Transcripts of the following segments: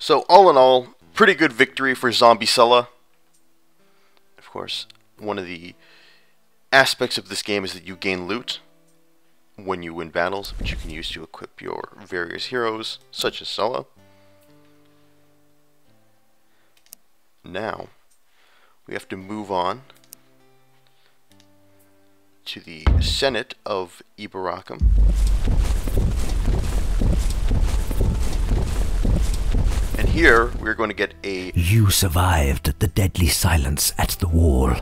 So all in all, pretty good victory for Zombie Sulla. Of course, one of the aspects of this game is that you gain loot when you win battles, which you can use to equip your various heroes, such as Sulla. Now, we have to move on to the Senate of Ibaracum. And here, we're going to get a... You survived the deadly silence at the wall.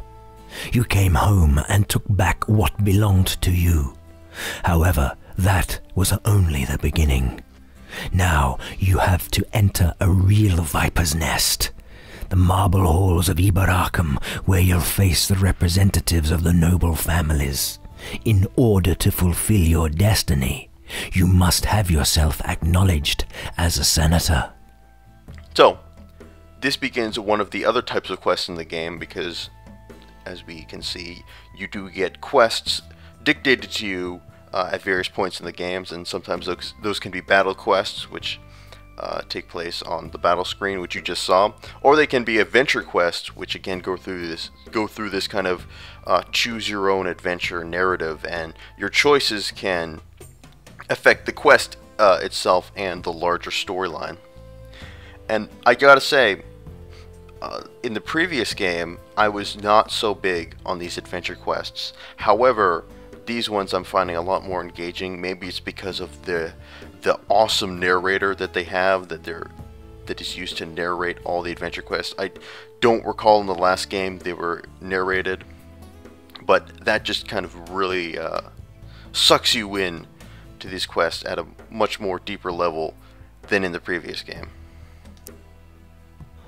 You came home and took back what belonged to you. However, that was only the beginning. Now you have to enter a real viper's nest. The marble halls of Ibaracum, where you'll face the representatives of the noble families. In order to fulfill your destiny, you must have yourself acknowledged as a senator. So, this begins one of the other types of quests in the game because, as we can see, you do get quests dictated to you at various points in the games, and sometimes those can be battle quests, which take place on the battle screen, which you just saw, or they can be adventure quests, which again go through this kind of choose your own adventure narrative, and your choices can affect the quest itself and the larger storyline. And I gotta say, in the previous game, I was not so big on these adventure quests. However, these ones I'm finding a lot more engaging. Maybe it's because of the awesome narrator that they have, that is used to narrate all the adventure quests. I don't recall in the last game they were narrated, but that just kind of really sucks you in to these quests at a much more deeper level than in the previous game.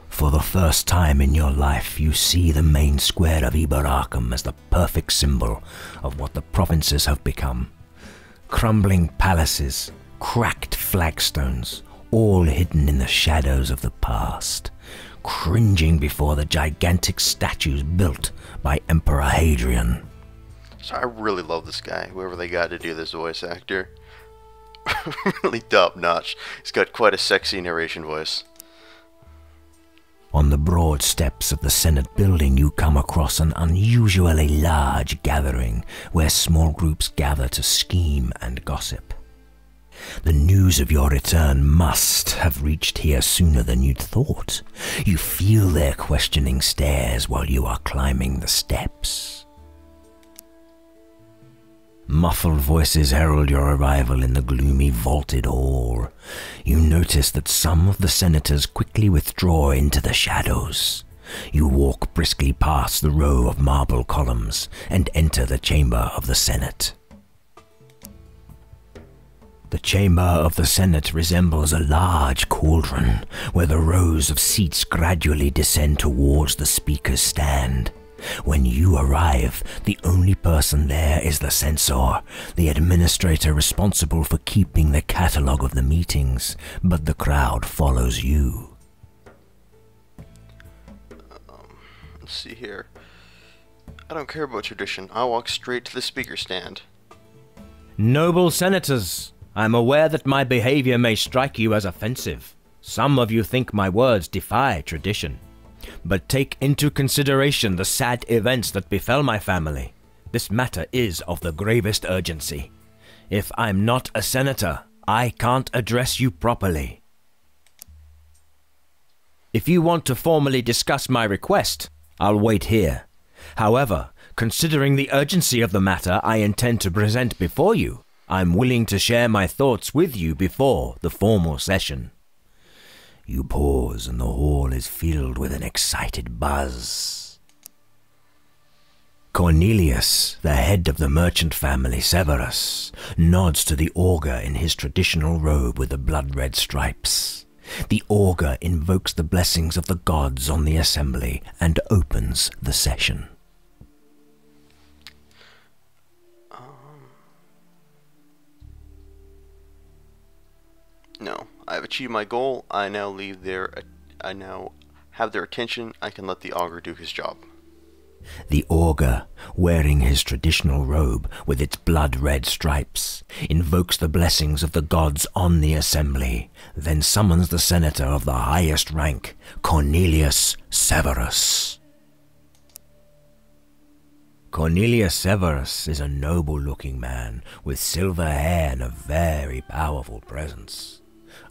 For the first time in your life, you see the main square of Ibaracum as the perfect symbol of what the provinces have become. Crumbling palaces, cracked flagstones, all hidden in the shadows of the past, cringing before the gigantic statues built by Emperor Hadrian. So I really love this guy, whoever they got to do this voice actor. Really top-notch. He's got quite a sexy narration voice. On the broad steps of the Senate building, you come across an unusually large gathering where small groups gather to scheme and gossip. The news of your return must have reached here sooner than you'd thought. You feel their questioning stares while you are climbing the steps. Muffled voices herald your arrival in the gloomy vaulted hall. You notice that some of the senators quickly withdraw into the shadows. You walk briskly past the row of marble columns and enter the chamber of the Senate. The chamber of the Senate resembles a large cauldron where the rows of seats gradually descend towards the speaker's stand. When you arrive, the only person there is the censor, the administrator responsible for keeping the catalogue of the meetings, but the crowd follows you. Let's see here. I don't care about tradition. I'll walk straight to the speaker stand. Noble senators, I'm aware that my behavior may strike you as offensive. Some of you think my words defy tradition. But take into consideration the sad events that befell my family. This matter is of the gravest urgency. If I'm not a senator, I can't address you properly. If you want to formally discuss my request, I'll wait here. However, considering the urgency of the matter I intend to present before you, I'm willing to share my thoughts with you before the formal session. You pause and the hall is filled with an excited buzz. Cornelius, the head of the merchant family Severus, nods to the augur in his traditional robe with the blood-red stripes. The augur invokes the blessings of the gods on the assembly and opens the session. No, I have achieved my goal. I now have their attention. I can let the augur do his job. The augur, wearing his traditional robe with its blood-red stripes, invokes the blessings of the gods on the assembly, then summons the senator of the highest rank, Cornelius Severus. Cornelius Severus is a noble-looking man with silver hair and a very powerful presence.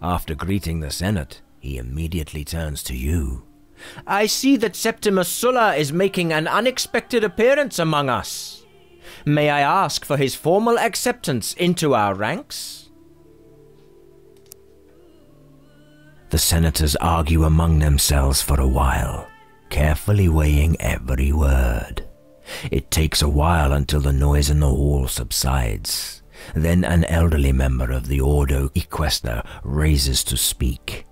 After greeting the Senate, he immediately turns to you. I see that Septimus Sulla is making an unexpected appearance among us. May I ask for his formal acceptance into our ranks? The senators argue among themselves for a while, carefully weighing every word. It takes a while until the noise in the hall subsides. Then an elderly member of the Ordo Equestor raises to speak.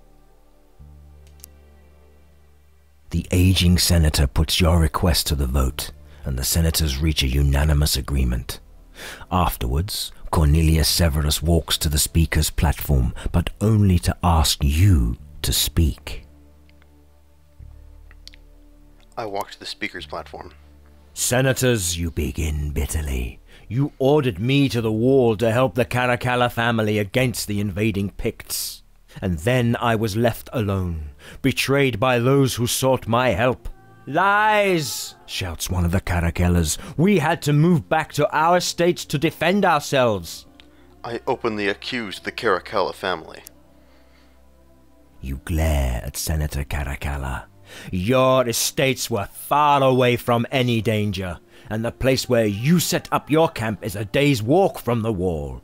The aging senator puts your request to the vote, and the senators reach a unanimous agreement. Afterwards, Cornelius Severus walks to the speaker's platform, but only to ask you to speak. I walk to the speaker's platform. Senators, you begin bitterly. You ordered me to the wall to help the Caracalla family against the invading Picts. And then I was left alone, betrayed by those who sought my help. Lies, shouts one of the Caracallas. We had to move back to our states to defend ourselves. I openly accuse the Caracalla family. You glare at Senator Caracalla. Your estates were far away from any danger, and the place where you set up your camp is a day's walk from the wall.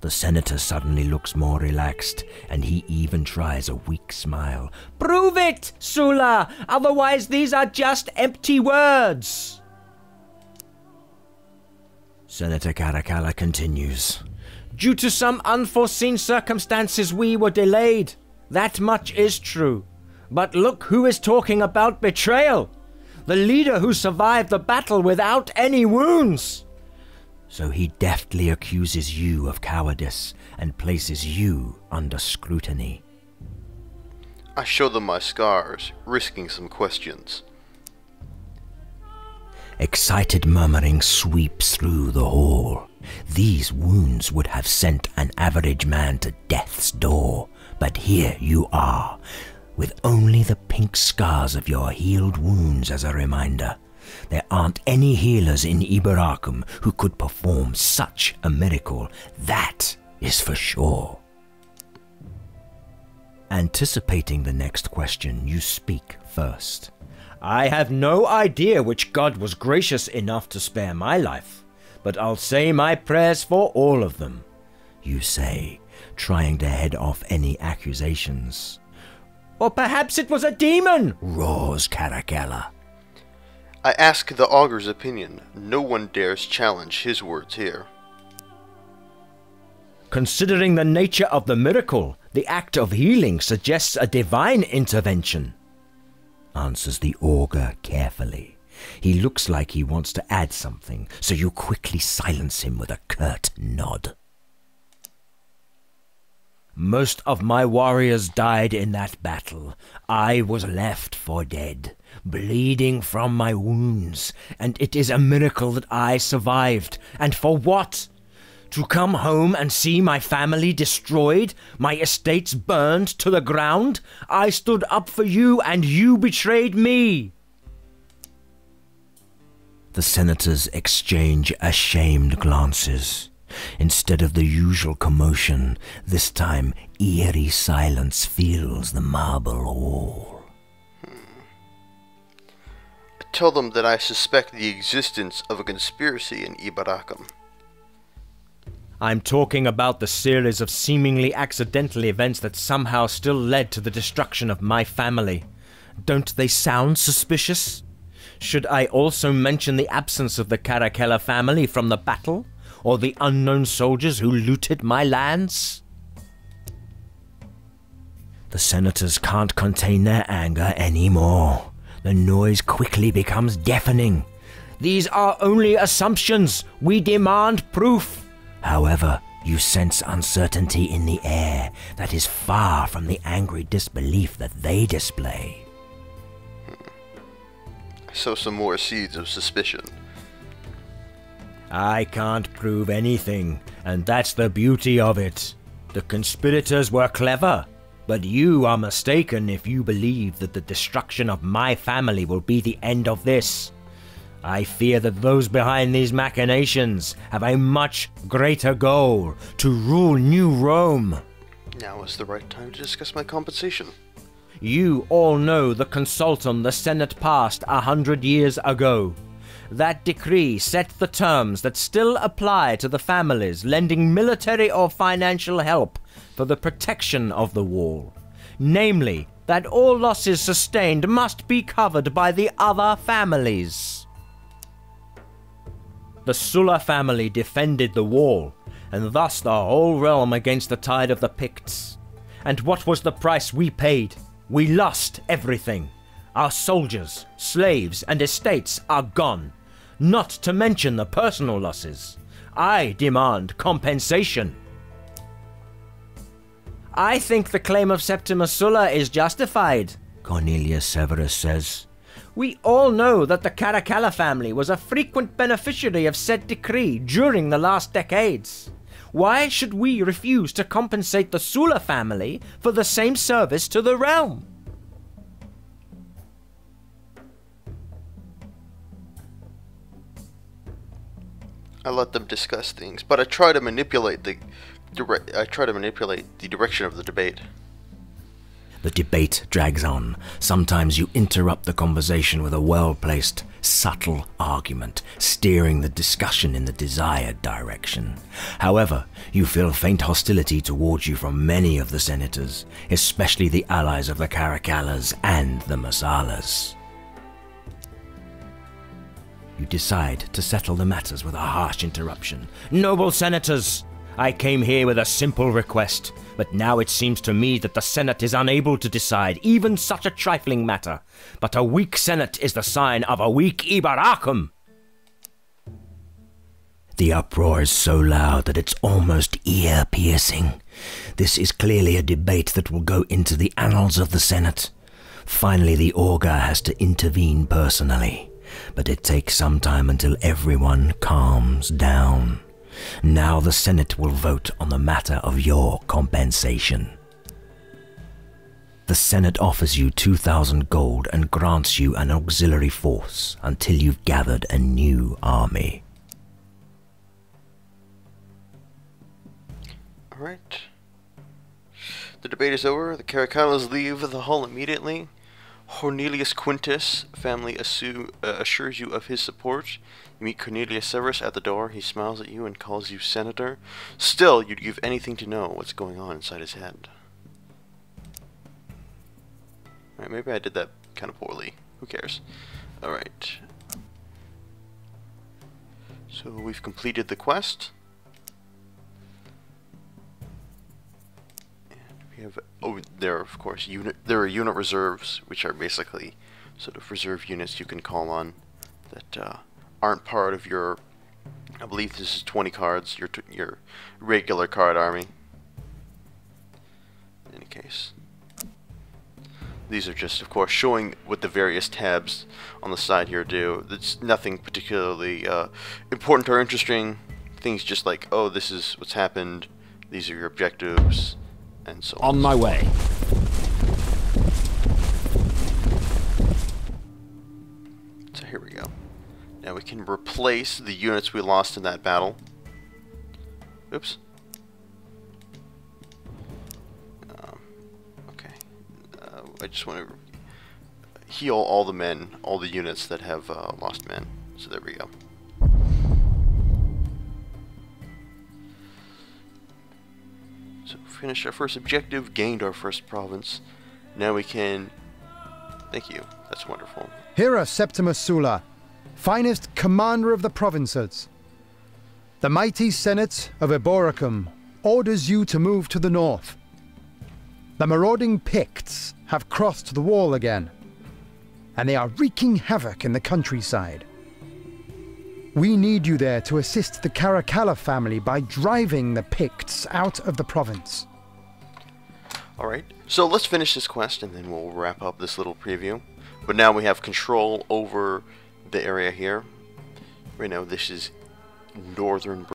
The senator suddenly looks more relaxed, and he even tries a weak smile. Prove it, Sulla! Otherwise these are just empty words! Senator Caracalla continues. Due to some unforeseen circumstances we were delayed. That much is true. But look who is talking about betrayal! The leader who survived the battle without any wounds! So he deftly accuses you of cowardice and places you under scrutiny. I show them my scars, risking some questions. Excited murmuring sweeps through the hall. These wounds would have sent an average man to death's door, but here you are, with only the pink scars of your healed wounds as a reminder. There aren't any healers in Iberacum who could perform such a miracle, that is for sure. Anticipating the next question, you speak first. I have no idea which god was gracious enough to spare my life, but I'll say my prayers for all of them. You say, trying to head off any accusations. Or perhaps it was a demon, roars Caracalla. I ask the augur's opinion. No one dares challenge his words here. Considering the nature of the miracle, the act of healing suggests a divine intervention, answers the augur carefully. He looks like he wants to add something, so you quickly silence him with a curt nod. Most of my warriors died in that battle. I was left for dead, bleeding from my wounds, and it is a miracle that I survived. And for what? To come home and see my family destroyed, my estates burned to the ground? I stood up for you and you betrayed me. The senators exchange ashamed glances. Instead of the usual commotion, this time eerie silence fills the marble hall. Tell them that I suspect the existence of a conspiracy in Iberacum. I'm talking about the series of seemingly accidental events that somehow still led to the destruction of my family. Don't they sound suspicious? Should I also mention the absence of the Caracalla family from the battle? Or the unknown soldiers who looted my lands? The senators can't contain their anger anymore. The noise quickly becomes deafening. These are only assumptions. We demand proof. However, you sense uncertainty in the air that is far from the angry disbelief that they display. Sow some more seeds of suspicion. I can't prove anything, and that's the beauty of it. The conspirators were clever, but you are mistaken if you believe that the destruction of my family will be the end of this. I fear that those behind these machinations have a much greater goal: to rule New Rome. Now is the right time to discuss my compensation. You all know the consultum the Senate passed 100 years ago. That decree set the terms that still apply to the families lending military or financial help for the protection of the wall. Namely, that all losses sustained must be covered by the other families. The Sulla family defended the wall, and thus the whole realm against the tide of the Picts. And what was the price we paid? We lost everything. Our soldiers, slaves, and estates are gone. Not to mention the personal losses. I demand compensation. I think the claim of Septimus Sulla is justified, Cornelius Severus says. We all know that the Caracalla family was a frequent beneficiary of said decree during the last decades. Why should we refuse to compensate the Sulla family for the same service to the realm? I let them discuss things, but I try to manipulate the direction of the debate. The debate drags on. Sometimes you interrupt the conversation with a well-placed, subtle argument, steering the discussion in the desired direction. However, you feel faint hostility towards you from many of the senators, especially the allies of the Caracallas and the Massalas. You decide to settle the matters with a harsh interruption. Noble senators, I came here with a simple request, but now it seems to me that the Senate is unable to decide even such a trifling matter. But a weak Senate is the sign of a weak Iberacum. The uproar is so loud that it's almost ear-piercing. This is clearly a debate that will go into the annals of the Senate. Finally, the augur has to intervene personally. But it takes some time until everyone calms down. Now the Senate will vote on the matter of your compensation. The Senate offers you 2,000 gold and grants you an auxiliary force until you've gathered a new army. Alright. The debate is over. The Caracallas leave the hall immediately. Cornelius Quintus family assures you of his support. You meet Cornelius Severus at the door. He smiles at you and calls you senator. Still, you'd give anything to know what's going on inside his head. Alright, maybe I did that kind of poorly. Who cares? Alright. So we've completed the quest. We have there, of course, there are unit reserves, which are basically sort of reserve units you can call on that aren't part of your. I believe this is 20 cards. Your regular card army. In any case, these are just, of course, showing what the various tabs on the side here do. It's nothing particularly important or interesting. Things just like, oh, this is what's happened. These are your objectives. And so on my way. So here we go. Now we can replace the units we lost in that battle. Oops. Okay. I just want to heal all the men, all the units that have lost men. So there we go. So finished our first objective, gained our first province. Now we can... Thank you. That's wonderful. Hera Septimus Sulla, finest commander of the provinces. The mighty Senate of Eboracum orders you to move to the north. The marauding Picts have crossed the wall again, and they are wreaking havoc in the countryside. We need you there to assist the Caracalla family by driving the Picts out of the province. Alright, so let's finish this quest and then we'll wrap up this little preview. But now we have control over the area here. Right now this is northern